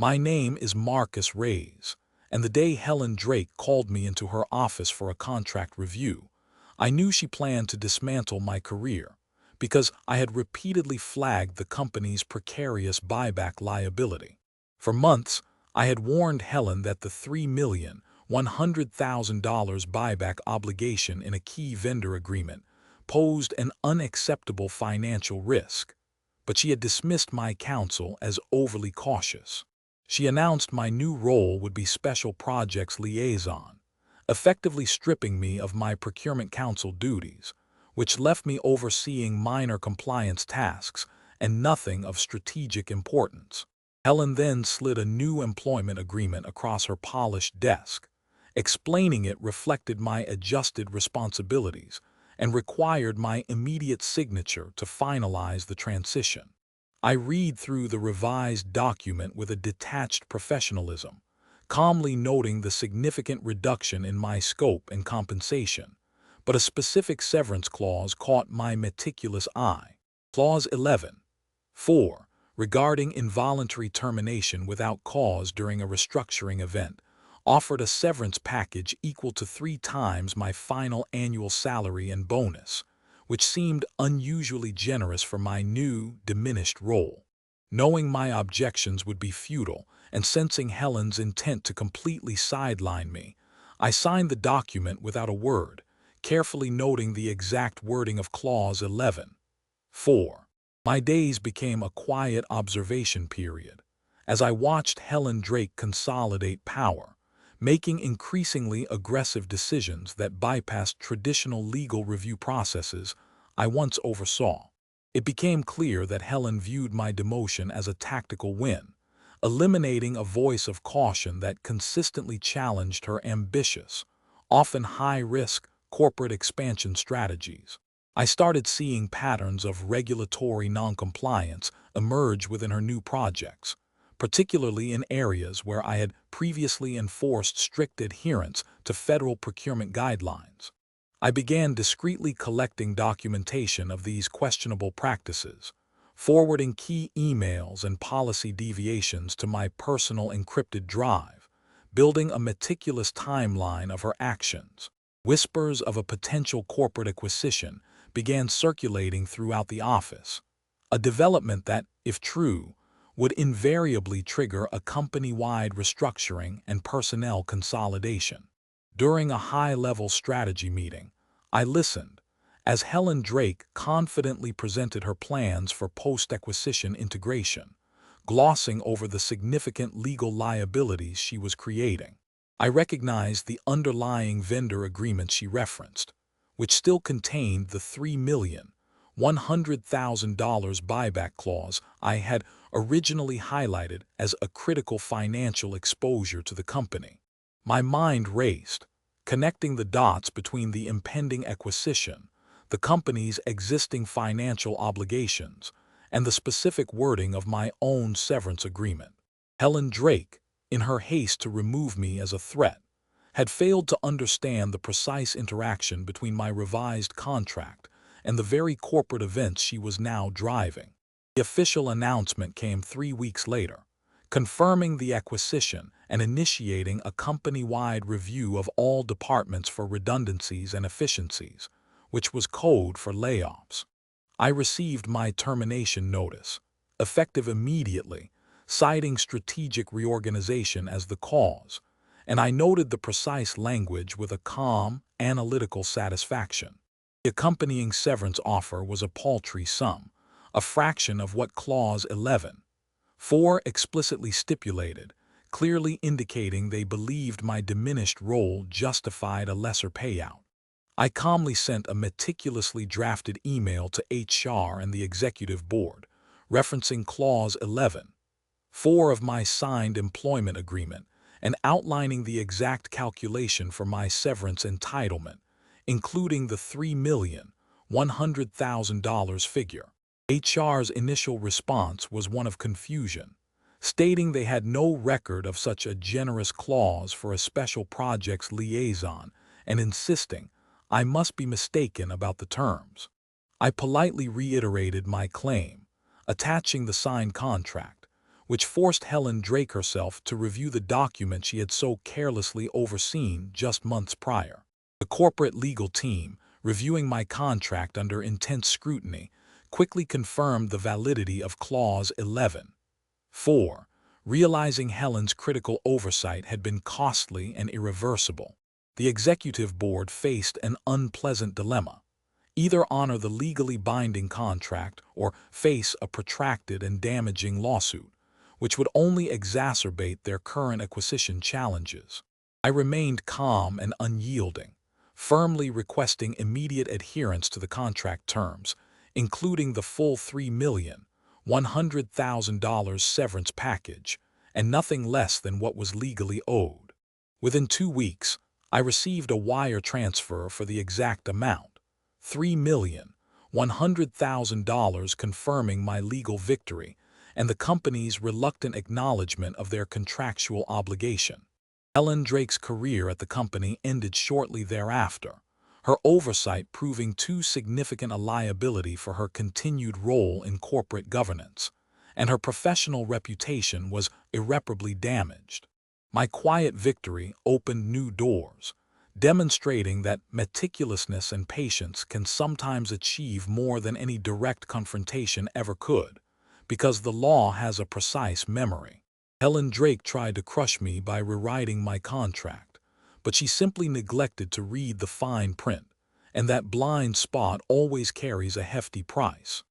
My name is Marcus Reyes, and the day Helen Drake called me into her office for a contract review, I knew she planned to dismantle my career because I had repeatedly flagged the company's precarious buyback liability. For months, I had warned Helen that the $3,100,000 buyback obligation in a key vendor agreement posed an unacceptable financial risk, but she had dismissed my counsel as overly cautious. She announced my new role would be Special Projects Liaison, effectively stripping me of my procurement counsel duties, which left me overseeing minor compliance tasks and nothing of strategic importance. Helen then slid a new employment agreement across her polished desk, explaining it reflected my adjusted responsibilities and required my immediate signature to finalize the transition. I read through the revised document with a detached professionalism, calmly noting the significant reduction in my scope and compensation, but a specific severance clause caught my meticulous eye. Clause 11. 4. Regarding involuntary termination without cause during a restructuring event, offered a severance package equal to 3 times my final annual salary and bonus, which seemed unusually generous for my new, diminished role. Knowing my objections would be futile and sensing Helen's intent to completely sideline me, I signed the document without a word, carefully noting the exact wording of Clause 11. 4. My days became a quiet observation period, as I watched Helen Drake consolidate power, making increasingly aggressive decisions that bypassed traditional legal review processes I once oversaw. It became clear that Helen viewed my demotion as a tactical win, eliminating a voice of caution that consistently challenged her ambitious, often high-risk corporate expansion strategies. I started seeing patterns of regulatory noncompliance emerge within her new projects, particularly in areas where I had previously enforced strict adherence to federal procurement guidelines. I began discreetly collecting documentation of these questionable practices, forwarding key emails and policy deviations to my personal encrypted drive, building a meticulous timeline of her actions. Whispers of a potential corporate acquisition began circulating throughout the office, a development that, if true, would invariably trigger a company-wide restructuring and personnel consolidation. During a high-level strategy meeting, I listened as Helen Drake confidently presented her plans for post-acquisition integration, glossing over the significant legal liabilities she was creating. I recognized the underlying vendor agreement she referenced, which still contained the $3,100,000 buyback clause I had originally highlighted as a critical financial exposure to the company. My mind raced, connecting the dots between the impending acquisition, the company's existing financial obligations, and the specific wording of my own severance agreement. Helen Drake, in her haste to remove me as a threat, had failed to understand the precise interaction between my revised contract and the very corporate events she was now driving. The official announcement came 3 weeks later, confirming the acquisition and initiating a company-wide review of all departments for redundancies and efficiencies, which was code for layoffs. I received my termination notice, effective immediately, citing strategic reorganization as the cause, and I noted the precise language with a calm, analytical satisfaction. The accompanying severance offer was a paltry sum, a fraction of what Clause 11.4 explicitly stipulated, clearly indicating they believed my diminished role justified a lesser payout. I calmly sent a meticulously drafted email to HR and the executive board, referencing Clause 11.4 of my signed employment agreement and outlining the exact calculation for my severance entitlement, including the $3,100,000 figure. HR's initial response was one of confusion, stating they had no record of such a generous clause for a special projects liaison and insisting I must be mistaken about the terms. I politely reiterated my claim, attaching the signed contract, which forced Helen Drake herself to review the document she had so carelessly overseen just months prior. The corporate legal team, reviewing my contract under intense scrutiny, quickly confirmed the validity of Clause 11. 4. Realizing Helen's critical oversight had been costly and irreversible, the executive board faced an unpleasant dilemma: either honor the legally binding contract or face a protracted and damaging lawsuit, which would only exacerbate their current acquisition challenges. I remained calm and unyielding, firmly requesting immediate adherence to the contract terms, including the full $3,100,000 severance package, and nothing less than what was legally owed. Within 2 weeks, I received a wire transfer for the exact amount, $3,100,000, confirming my legal victory and the company's reluctant acknowledgement of their contractual obligation. Helen Drake's career at the company ended shortly thereafter, her oversight proving too significant a liability for her continued role in corporate governance, and her professional reputation was irreparably damaged. My quiet victory opened new doors, demonstrating that meticulousness and patience can sometimes achieve more than any direct confrontation ever could, because the law has a precise memory. Helen Drake tried to crush me by rewriting my contract, but she simply neglected to read the fine print, and that blind spot always carries a hefty price.